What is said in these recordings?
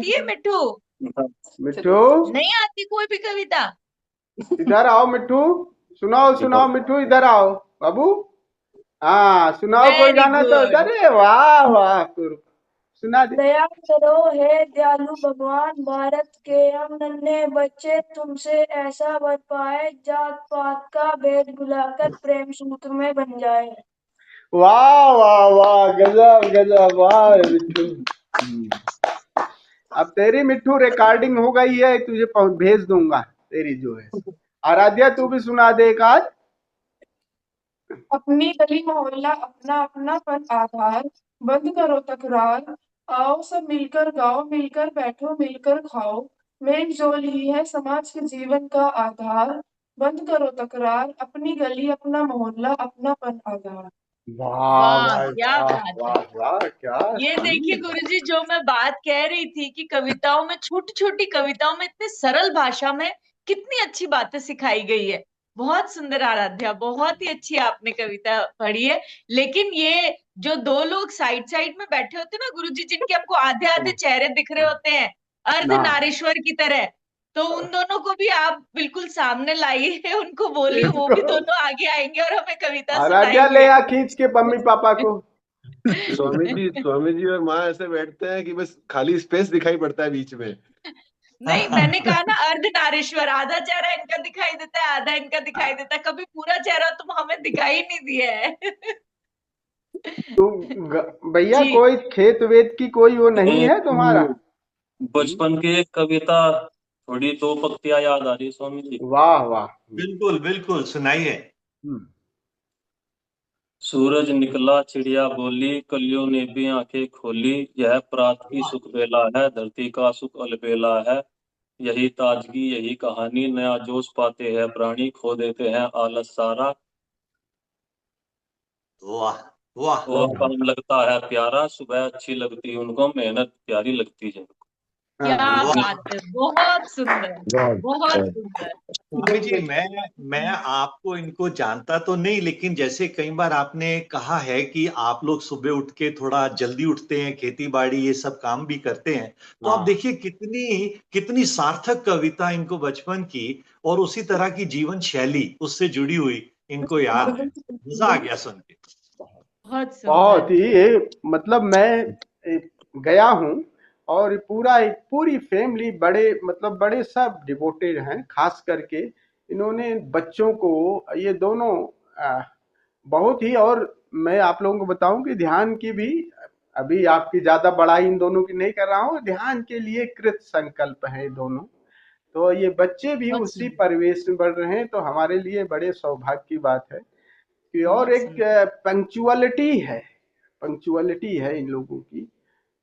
आती है मिट्टू? मिट्टू, नहीं आती कोई भी कविता? इधर आओ मिट्टू। सुनाओ सुनाओ मिट्टू, इधर आओ बाबू। हाँ सुनाओ कोई वेरी गाना तो। गुड। अरे वाह वाह, सुना दे। दया करो हे दयालु भगवान, भारत के हम नन्हे बच्चे तुमसे ऐसा वर पाए, जात पात का भेद भुलाकर प्रेम सूत्र में बन जाए। वाह वाह वाह, गजब गजब, वाह मिट्टू। अब तेरी मिट्टू रिकॉर्डिंग हो गई है, तुझे भेज दूंगा तेरी जो है। आराध्या तू भी सुना दे एक आज। अपनी गली मोहल्ला अपना अपनापन आधार, बंद करो तकरार, आओ सब मिलकर गाओ, मिलकर बैठो मिलकर खाओ, मेल जोल ही है समाज के जीवन का आधार, बंद करो तकरार, अपनी गली अपना मोहल्ला अपनापन आधार। वाह वाह भाई क्या वाह बात है। वाह वाह, क्या ये देखिए गुरुजी, जो मैं बात कह रही थी कि कविताओं में, छोटी छोटी कविताओं में, इतने सरल भाषा में कितनी अच्छी बातें सिखाई गई है। बहुत सुंदर आराध्या, बहुत ही अच्छी आपने कविता पढ़ी है। लेकिन ये जो दो लोग साइड साइड में बैठे होते हैं ना गुरुजी, जिनके आपको आधे आधे चेहरे दिख रहे होते हैं अर्ध ना नारीश्वर की तरह, तो उन दोनों को भी आप बिल्कुल सामने लाइए, उनको बोलिए, वो इसको भी दोनों आगे आएंगे और हमें कविता आराध्या ले सुनाएंगे। आ खींच के मम्मी पापा को। स्वामी जी और माँ ऐसे बैठते हैं कि बस खाली स्पेस दिखाई पड़ता है बीच में। नहीं, मैंने कहा ना अर्धनारीश्वर, आधा चेहरा इनका दिखाई देता है, आधा इनका दिखाई देता है, कभी पूरा चेहरा तुम हमें दिखाई नहीं दिया है। तुम भैया जी। कोई खेत वेत की कोई वो नहीं एक है तुम्हारा? बचपन की एक कविता, थोड़ी दो पंक्तियां याद आ रही स्वामी जी। वाह वाह। बिल्कुल बिल्कुल सुनाइए। हम्म, सूरज निकला चिड़िया बोली, कलियों ने भी आंखें खोली, यह प्रात की सुख बेला है, धरती का सुख अलबेला है, यही ताजगी यही कहानी, नया जोश पाते हैं प्राणी, खो देते हैं आलस सारा, वाह वाह। और काम लगता है प्यारा, सुबह अच्छी लगती उनको, मेहनत प्यारी लगती है। क्या हाँ। वाह बात है, बहुत सुंदर, बहुत सुंदर। स्वामी जी, मैं आपको इनको जानता तो नहीं, लेकिन जैसे कई बार आपने कहा है कि आप लोग सुबह उठ के थोड़ा जल्दी उठते हैं, खेती बाड़ी ये सब काम भी करते हैं, तो आप हाँ। देखिए कितनी कितनी सार्थक कविता इनको बचपन की, और उसी तरह की जीवन शैली उससे जुड़ी हुई इनको याद है। मजा आ गया सुन के। बहुत सुंदर। बहुत ही मतलब मैं गया हूँ, और पूरा एक पूरी फैमिली बड़े मतलब बड़े सब डिवोटेड हैं, खास करके इन्होंने बच्चों को ये दोनों बहुत ही। और मैं आप लोगों को बताऊं कि ध्यान की भी, अभी आपकी ज्यादा बड़ाई इन दोनों की नहीं कर रहा हूँ, ध्यान के लिए कृत संकल्प है ये दोनों। तो ये बच्चे भी बहुत उसी सुंदर। परिवेश में बढ़ रहे हैं, तो हमारे लिए बड़े सौभाग्य की बात है कि। और बहुत एक सुंदर। पंक्चुअलिटी है, पंक्चुअलिटी है इन लोगों की।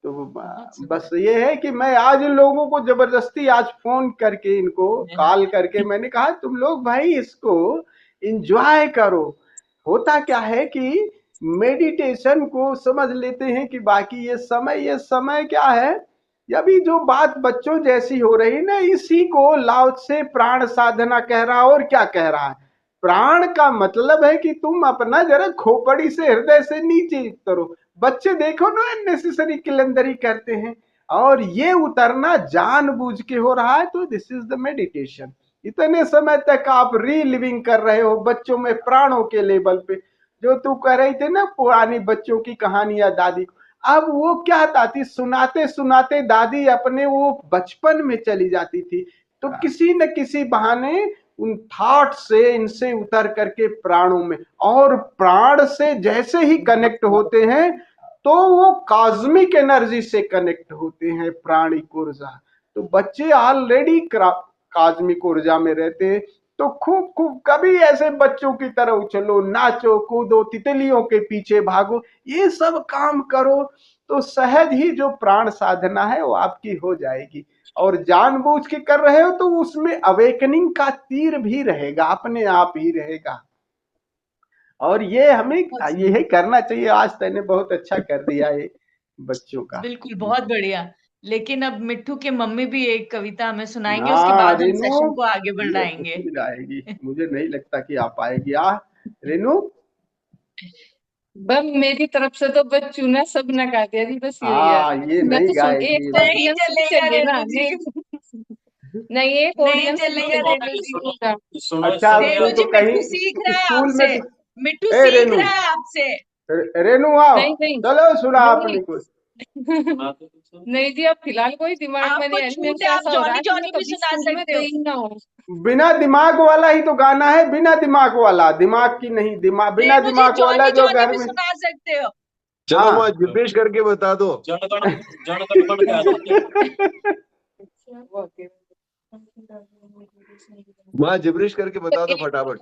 तो बहुत बस सुंदर। ये है कि मैं आज इन लोगों को जबरदस्ती आज फोन करके, इनको कॉल करके मैंने कहा तुम लोग भाई इसको एंजॉय करो। होता क्या है कि मेडिटेशन को समझ लेते हैं कि बाकी ये समय क्या है। अभी जो बात बच्चों जैसी हो रही ना, इसी को लाओ से प्राण साधना कह रहा, और क्या कह रहा है। प्राण का मतलब है कि तुम अपना जरा खोपड़ी से, हृदय से नीचे उतरो। बच्चे देखो ना नेसेसरी किलंदरी करते हैं, और ये उतरना जानबूझ के हो रहा है, तो दिस इज द मेडिटेशन। इतने समय तक आप रीलिविंग कर रहे हो बच्चों में प्राणों के लेवल पे। जो तू कह रही थी ना पुरानी बच्चों की कहानियां दादी को, अब वो क्या था, सुनाते सुनाते दादी अपने वो बचपन में चली जाती थी। तो किसी न किसी बहाने उन थॉट से इनसे उतर करके प्राणों में, और प्राण से जैसे ही कनेक्ट होते हैं तो वो कॉस्मिक एनर्जी से कनेक्ट होते हैं, प्राणिक ऊर्जा। तो बच्चे ऑलरेडी कॉस्मिक ऊर्जा में रहते हैं। तो खूब खूब कभी ऐसे बच्चों की तरह उछलो, नाचो कूदो, तितलियों के पीछे भागो, ये सब काम करो, तो सहज ही जो प्राण साधना है वो आपकी हो जाएगी। और जानबूझ के कर रहे हो तो उसमें अवेकनिंग का तीर भी रहेगा, अपने आप ही रहेगा। और ये हमें बहुत यही सुंदर। करना चाहिए। आज तैने बहुत अच्छा कर दिया है बच्चों का। बिल्कुल, बहुत बढ़िया। लेकिन अब मिट्टू के मम्मी भी एक कविता हमें सुनाएंगे, उसके हाँ बाद हम रेनू, सेशन को आगे ये बढ़ाएंगे। मुश्किल आएगी, मुझे नहीं लगता कि आ पाएगी। रेनू। बस मेरी तरफ से तो बस चूना सब ने गा दिया जी, बस यही है। हाँ, ये मैं नहीं तो सुन, एक गाएगी तो मतलब। नहीं ऑडियंस भी चलेगा चाहिए ना, रेणु जी, नहीं नहीं, एक नहीं ऑडियंस भी चलेगा सुनो चाहिए रेणु ना जी। सुनो पूरा। सुनो अच्छा, सुनिए रेणु तुम तो जी कहीं मिट्टू सीख रहा है स्कूल में आपसे, मिट्टू ए सीख रेनू, रहा है आपसे। रेनू आओ, नहीं नहीं चलो सुना नहीं आपने कुछ। सुनाते कुछ। नहीं जी, अब फिलहाल कोई दिमाग में आपको नहीं है। मेरे छूट से है, आप ऐसा हो रहा जॉनी है कि मैं जॉनी भी कभी सुना स्कूल में सकते हो। गई ना हो। बिना दिमाग वाला ही तो गाना है, बिना दिमाग वाला, दिमाग की नहीं, दिमाग बिना रेणु जी दिमाग वाला जॉनी जो जॉनी घर भी में। सुना सकते हो। चलो हाँ। माँ जिब्रिश करके बता दो। जनगण मन कह दो तो। माँ जिब्रिश करके बता दो फटाफट।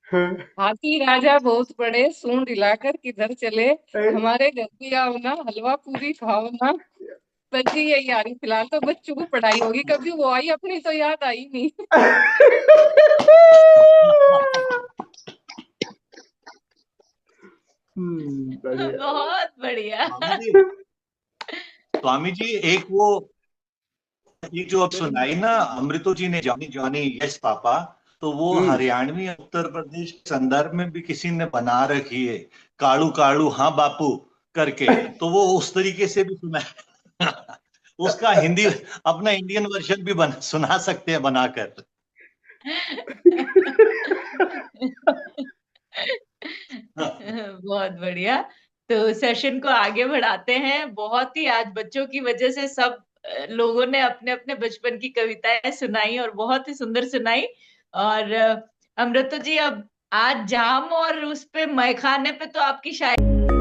हाथी राजा बहुत बड़े, सूंड हिलाकर किधर चले, हमारे घर भी आओ ना, हलवा पूरी खाओ ना। बस जी यही आ रही फिलहाल, तो बच्चों को पढ़ाई होगी, कभी वो आई अपनी तो याद आई नहीं। बढ़िया। बहुत बढ़िया। स्वामी जी एक वो, ये जो अब सुनाई ना अमृतो जी ने, जॉनी जॉनी यस पापा, तो वो हम्म। हरियाणवी उत्तर प्रदेश के संदर्भ में भी किसी ने बना रखी है, कालू कालू हाँ बापू करके, तो वो उस तरीके से भी सुना है। उसका हिंदी अपना इंडियन वर्जन भी सुना सकते हैं बनाकर। बहुत बढ़िया। तो सेशन को आगे बढ़ाते हैं। बहुत ही आज बच्चों की वजह से सब लोगों ने अपने अपने बचपन की कविताएं सुनाई और बहुत ही सुंदर सुनाई। और अमृता जी, अब आज जाम और उस पे मैखाने पे तो आपकी शायरी